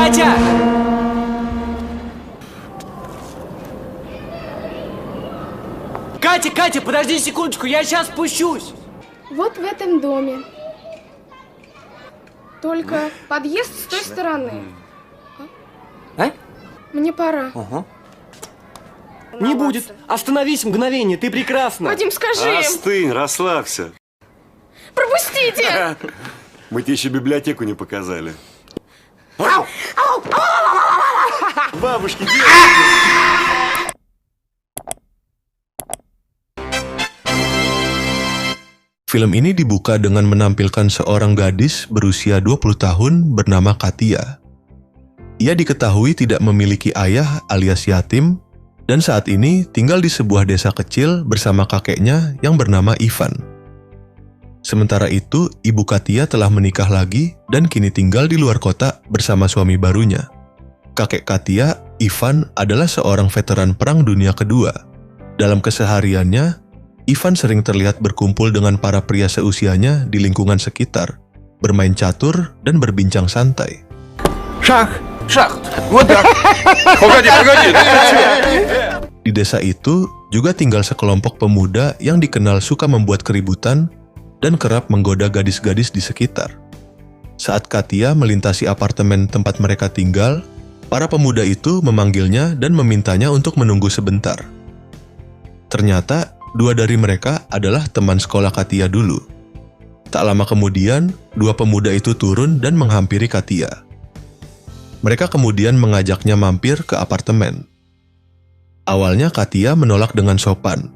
Катя! Катя, подожди секундочку, я сейчас спущусь. Вот в этом доме. Только подъезд с той стороны. А? Мне пора. Ага. Не будет. Остановись мгновение, ты прекрасна. Вадим, скажи им. Остынь, расслабься. Пропустите! Мы тебе еще библиотеку не показали. Бабушки, девушки. Film ini dibuka dengan menampilkan seorang gadis berusia 20 tahun bernama Katia. Ia diketahui tidak memiliki ayah alias yatim, dan saat ini tinggal di sebuah desa kecil bersama kakeknya yang bernama Ivan. Sementara itu, ibu Katia telah menikah lagi dan kini tinggal di luar kota bersama suami barunya. Kakek Katia, Ivan, adalah seorang veteran Perang Dunia Kedua. Dalam kesehariannya, Ivan sering terlihat berkumpul dengan para pria seusianya di lingkungan sekitar, bermain catur dan berbincang santai. Шах! Вот так! Погоди! Di desa itu juga tinggal sekelompok pemuda yang dikenal suka membuat keributan dan kerap menggoda gadis-gadis di sekitar. Saat Katia melintasi apartemen tempat mereka tinggal, para pemuda itu memanggilnya dan memintanya untuk menunggu sebentar. Ternyata, dua dari mereka adalah teman sekolah Katia dulu. Tak lama kemudian, dua pemuda itu turun dan menghampiri Katia. Mereka kemudian mengajaknya mampir ke apartemen. Awalnya Katia menolak dengan sopan,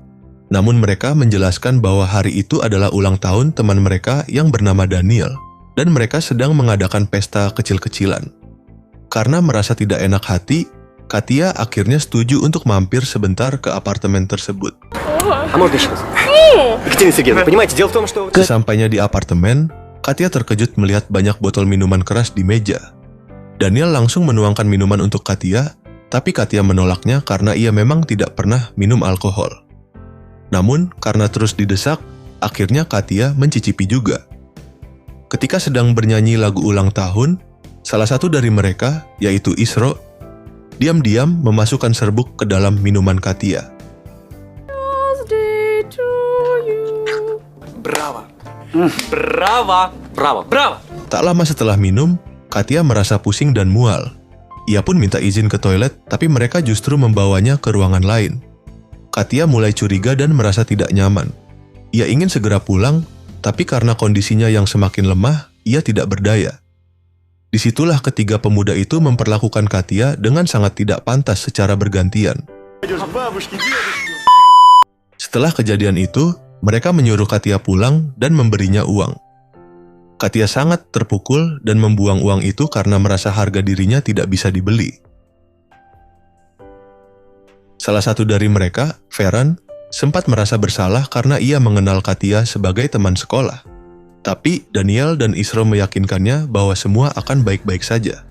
namun mereka menjelaskan bahwa hari itu adalah ulang tahun teman mereka yang bernama Daniel, dan mereka sedang mengadakan pesta kecil-kecilan. Karena merasa tidak enak hati, Katia akhirnya setuju untuk mampir sebentar ke apartemen tersebut. Sesampainya di apartemen, Katia terkejut melihat banyak botol minuman keras di meja. Daniel langsung menuangkan minuman untuk Katia, tapi Katia menolaknya karena ia memang tidak pernah minum alkohol. Namun, karena terus didesak, akhirnya Katia mencicipi juga. Ketika sedang bernyanyi lagu ulang tahun, salah satu dari mereka, yaitu Isro, diam-diam memasukkan serbuk ke dalam minuman Katia. Браво! Tak lama setelah minum, Katia merasa pusing dan mual. Ia pun minta izin ke toilet, tapi mereka justru membawanya ke ruangan lain. Katia mulai curiga dan merasa tidak nyaman. Ia ingin segera pulang, tapi karena kondisinya yang semakin lemah, ia tidak berdaya. Disitulah ketiga pemuda itu memperlakukan Katia dengan sangat tidak pantas secara bergantian. Setelah kejadian itu, mereka menyuruh Katia pulang dan memberinya uang. Katia sangat terpukul dan membuang uang itu karena merasa harga dirinya tidak bisa dibeli. Salah satu dari mereka, Ferran, sempat merasa bersalah karena ia mengenal Katia sebagai teman sekolah. Tapi Daniel dan Isro meyakinkannya bahwa semua akan baik-baik saja.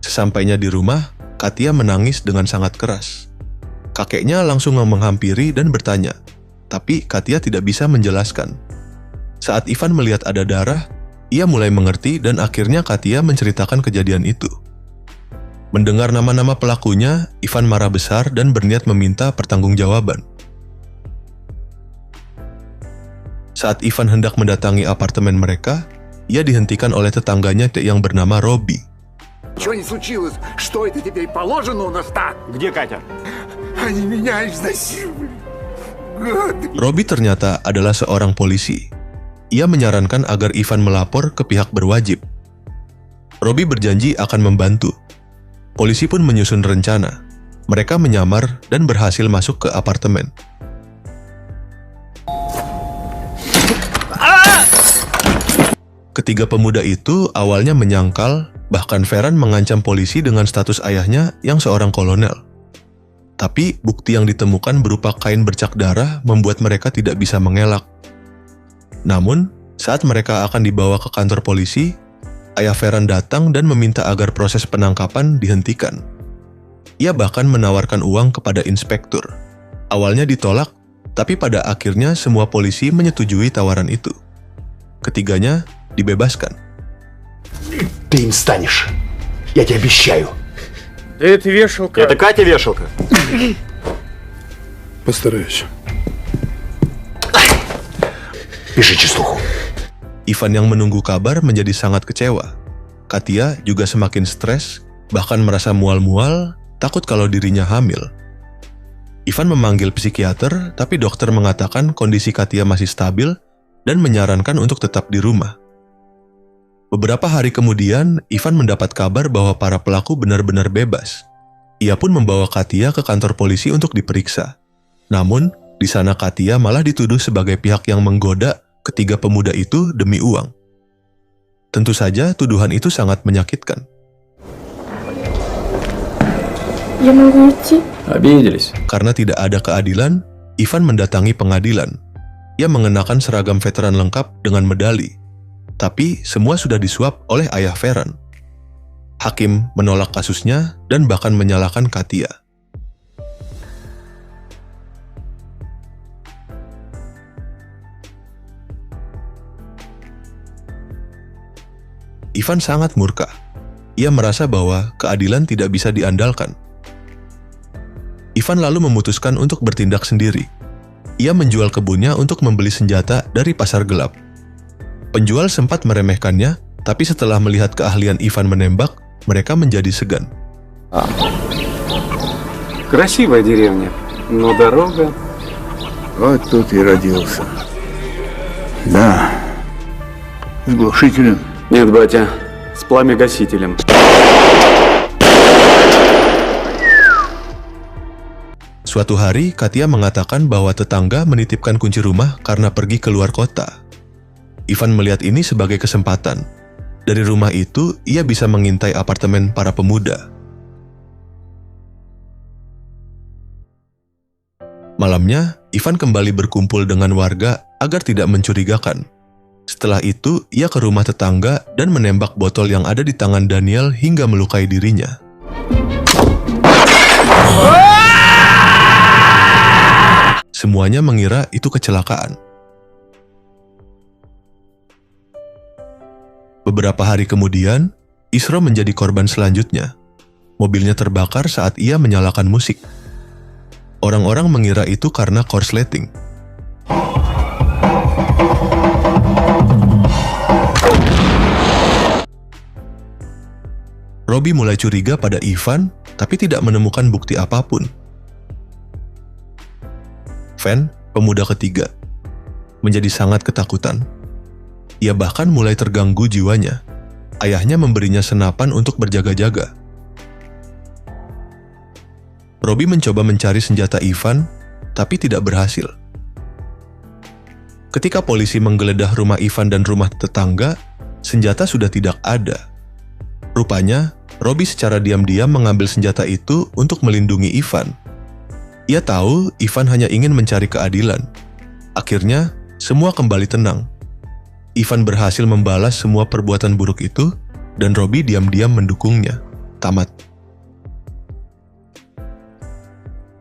Sesampainya di rumah, Katia menangis dengan sangat keras. Kakeknya langsung menghampiri dan bertanya, tapi Katia tidak bisa menjelaskan. Saat Ivan melihat ada darah, ia mulai mengerti dan akhirnya Katia menceritakan kejadian itu. Mendengar nama-nama pelakunya, Ivan marah besar dan berniat meminta pertanggungjawaban. Saat Ivan hendak mendatangi apartemen mereka, ia dihentikan oleh tetangganya yang bernama Robi. Что не случилось? Что это теперь положено у нас так? Где Катя? Они меня изнасиловали. Robi ternyata adalah seorang polisi. Ia menyarankan agar Ivan melapor ke pihak berwajib. Robi berjanji akan membantu. Polisi pun menyusun rencana. Mereka menyamar dan berhasil masuk ke apartemen. Ketiga pemuda itu awalnya menyangkal, bahkan Ferran mengancam polisi dengan status ayahnya yang seorang kolonel. Tapi bukti yang ditemukan berupa kain bercak darah membuat mereka tidak bisa mengelak. Namun, saat mereka akan dibawa ke kantor polisi, ayah Ferran datang dan meminta agar proses penangkapan dihentikan. Ia bahkan menawarkan uang kepada inspektur. Awalnya ditolak, tapi pada akhirnya semua polisi menyetujui tawaran itu. Ketiganya dibebaskan. Ты им станешь. Я тебе обещаю. Да это вешалка. Это Катя вешалка. Постараюсь. Пиши чистуху. Ivan yang menunggu kabar menjadi sangat kecewa. Katia juga semakin stres, bahkan merasa mual-mual, takut kalau dirinya hamil. Ivan memanggil psikiater, tapi dokter mengatakan kondisi Katia masih stabil dan menyarankan untuk tetap di rumah. Beberapa hari kemudian, Ivan mendapat kabar bahwa para pelaku benar-benar bebas. Ia pun membawa Katia ke kantor polisi untuk diperiksa. Namun, di sana Katia malah dituduh sebagai pihak yang menggoda ketiga pemuda itu demi uang. Tentu saja tuduhan itu sangat menyakitkan. Я могу идти? Обиделись. Karena tidak ada keadilan, Ivan mendatangi pengadilan. Ia mengenakan seragam veteran lengkap dengan medali. Tapi semua sudah disuap oleh ayah Ferran. Hakim menolak kasusnya dan bahkan menyalahkan Katia. Ivan sangat murka. Ia merasa bahwa keadilan tidak bisa diandalkan. Ivan lalu memutuskan untuk bertindak sendiri. Ia menjual kebunnya untuk membeli senjata dari pasar gelap. Penjual sempat meremehkannya, tapi setelah melihat keahlian Ivan menembak, mereka menjadi segan. Красивая деревня, но дорога... Вот тут и родился. Да. С глушителем. Нет, батя, с пламя-гасителем. Suatu hari, Katia mengatakan bahwa tetangga menitipkan kunci rumah karena pergi keluar kota. Ivan melihat ini sebagai kesempatan. Dari rumah itu, ia bisa mengintai apartemen para pemuda. Malamnya, Ivan kembali berkumpul dengan warga agar tidak mencurigakan. Setelah itu, ia ke rumah tetangga dan menembak botol yang ada di tangan Daniel hingga melukai dirinya. Semuanya mengira itu kecelakaan. Beberapa hari kemudian, Isra menjadi korban selanjutnya. Mobilnya terbakar saat ia menyalakan musik. Orang-orang mengira itu karena korsleting. Robbie mulai curiga pada Ivan, tapi tidak menemukan bukti apapun. Van, pemuda ketiga, menjadi sangat ketakutan. Ia bahkan mulai terganggu jiwanya. Ayahnya memberinya senapan untuk berjaga-jaga. Robbie mencoba mencari senjata Ivan, tapi tidak berhasil. Ketika polisi menggeledah rumah Ivan dan rumah tetangga, senjata sudah tidak ada. Rupanya, Robbie secara diam-diam mengambil senjata itu untuk melindungi Ivan. Ia tahu Ivan hanya ingin mencari keadilan. Akhirnya, semua kembali tenang. Ivan berhasil membalas semua perbuatan buruk itu, dan Robbie diam-diam mendukungnya. Tamat.